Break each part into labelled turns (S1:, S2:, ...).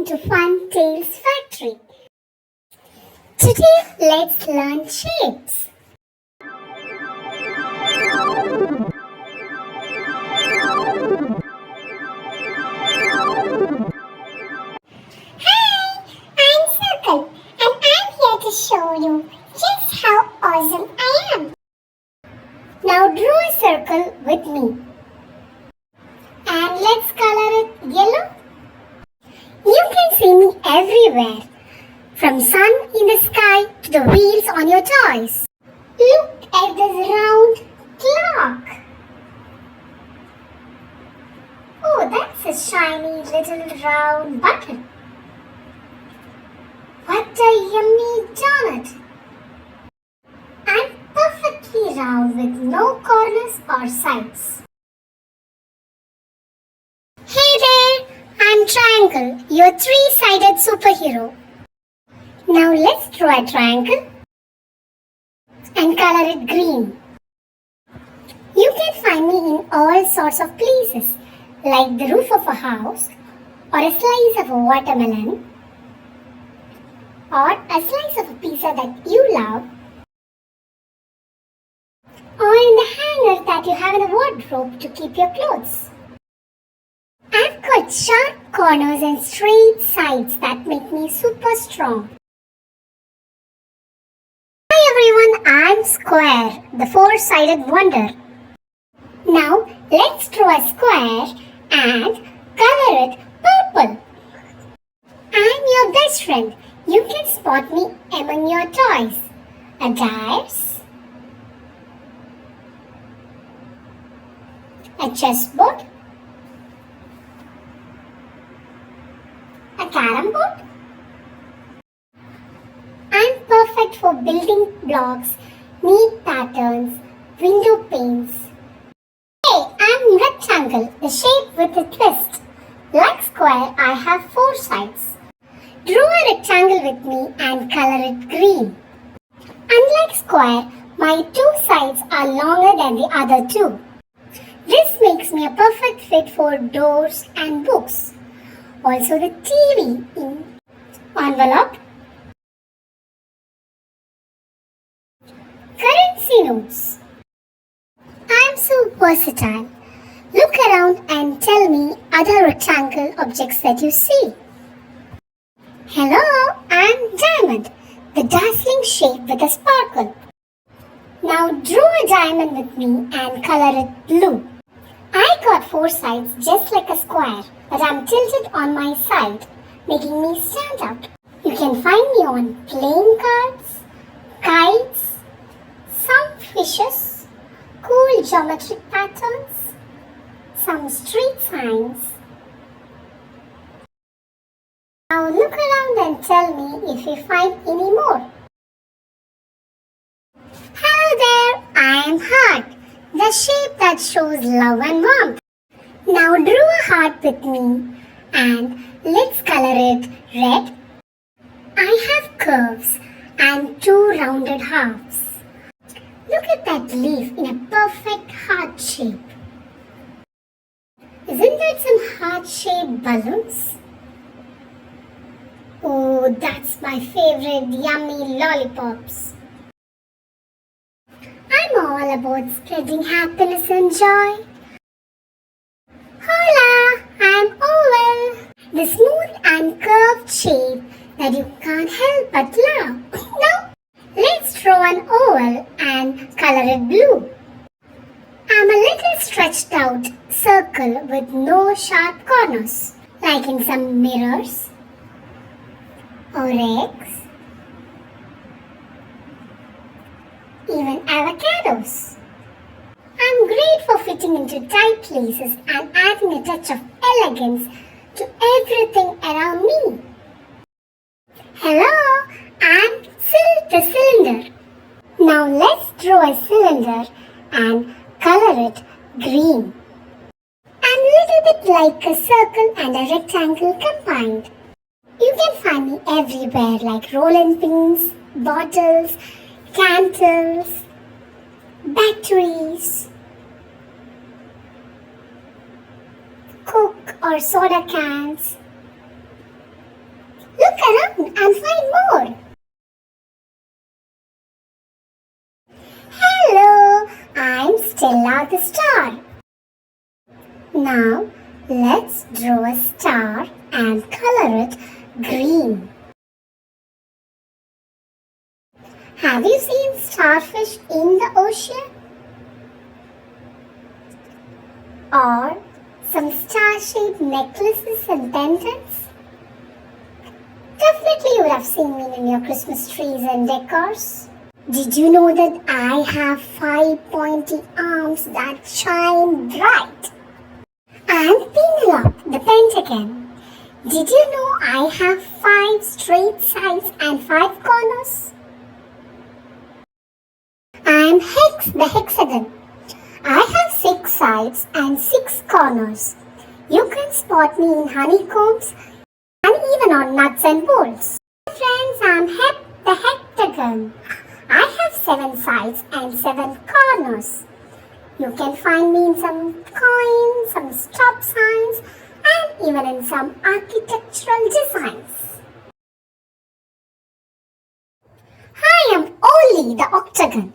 S1: to Fun Tales Factory. Today, let's learn shapes. Hi, I'm Circle, and I'm here to show you just how awesome I am. Now draw a circle with me. And let's color it yellow. You can see me everywhere, from sun in the sky to the wheels on your toys. Look at this round clock. Oh, that's a shiny little round button. What a yummy donut. I'm perfectly round with no corners or sides. Hey there, I'm Triangle, your three-sided superhero. Now let's draw a triangle and color it green. You can find me in all sorts of places, like the roof of a house, or a slice of a watermelon, or a slice of a pizza that you love, or in the hanger that you have in a wardrobe to keep your clothes. I've got sharp corners and straight sides that make me super strong. Hi everyone, I'm Square, the four-sided wonder. Now let's draw a square and color it purple. I'm your best friend. You can spot me among your toys. A dice, a chessboard, a carom board. I'm perfect for building blocks, neat patterns, window panes. Hey, I'm rectangle, the shape with a twist. Like square, I have four sides. Draw a rectangle with me and color it green. Unlike square, my two sides are longer than the other two. This makes me a perfect fit for doors and books. Also the TV in envelope, currency notes. I'm so versatile. Look around and tell me other rectangle objects that you see. Hello, I'm Diamond, the dazzling shape with a sparkle. Now draw a diamond with me and color it blue. I got four sides just like a square, but I'm tilted on my side, making me stand out. You can find me on playing cards, kites, some fishes, cool geometric patterns, some street signs. Now look around and tell me if you find any more. Hello there, I am Heart, the shape that shows love and warmth. Now draw a heart with me and let's color it red. I have curves and two rounded halves. Look at that leaf in a perfect heart shape. Isn't that some heart-shaped balloons? Oh, that's my favorite yummy lollipops. I'm all about spreading happiness and joy. Hola, I'm Oval, the smooth and curved shape that you can't help but love. Now, let's draw an oval and color it blue. I'm a little stretched out circle with no sharp corners, like in some mirrors or eggs, even avocados. I'm great for fitting into tight places and adding a touch of elegance to everything around me. Hello, I'm the cylinder. Now let's draw a cylinder and color it green. I'm a little bit like a circle and a rectangle combined. You can find me everywhere like rolling pins, bottles, candles, batteries, Coke or soda cans. Look around and find more. Hello, I'm Stella the star. Now, let's draw a star and color it green. Have you seen starfish in the ocean? Or some star-shaped necklaces and pendants? Definitely you would have seen me in your Christmas trees and decors. Did you know that I have 5 pointy arms that shine bright? And Penelope, the pentagon. Did you know I have 5 straight sides and 5 corners? I'm Hex, the hexagon. I have 6 sides and 6 corners. You can spot me in honeycombs and even on nuts and bolts. Friends, I'm Hep, the heptagon. I have 7 sides and 7 corners. You can find me in some coins, some stop signs, and even in some architectural designs. I am Oli, the octagon.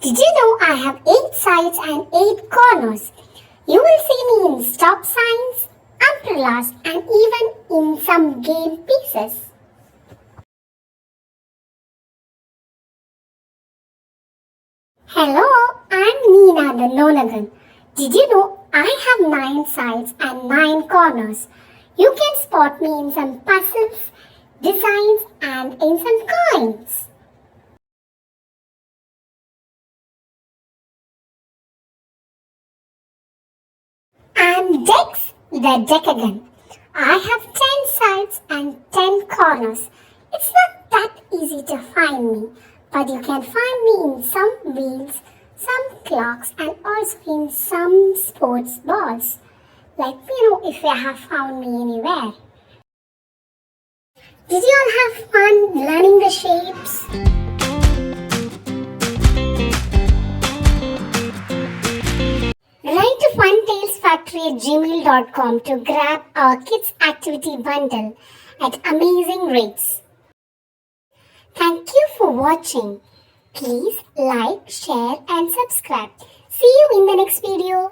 S1: Did you know I have 8 sides and 8 corners? You will see me in stop signs, umbrellas, and even in some game pieces. Hello, I'm Nina the nonagon. Did you know I have 9 sides and 9 corners? You can spot me in some puzzles, designs, and in some coins. I'm Dex, the decagon. I have 10 sides and 10 corners. It's not that easy to find me, but you can find me in some wheels, some clocks, and also in some sports balls. Like, if you have found me anywhere. Did you all have fun learning the shapes? Write to funtalesfactory@gmail.com to grab our kids activity bundle at amazing rates. Thank you for watching. Please like, share and subscribe. See you in the next video.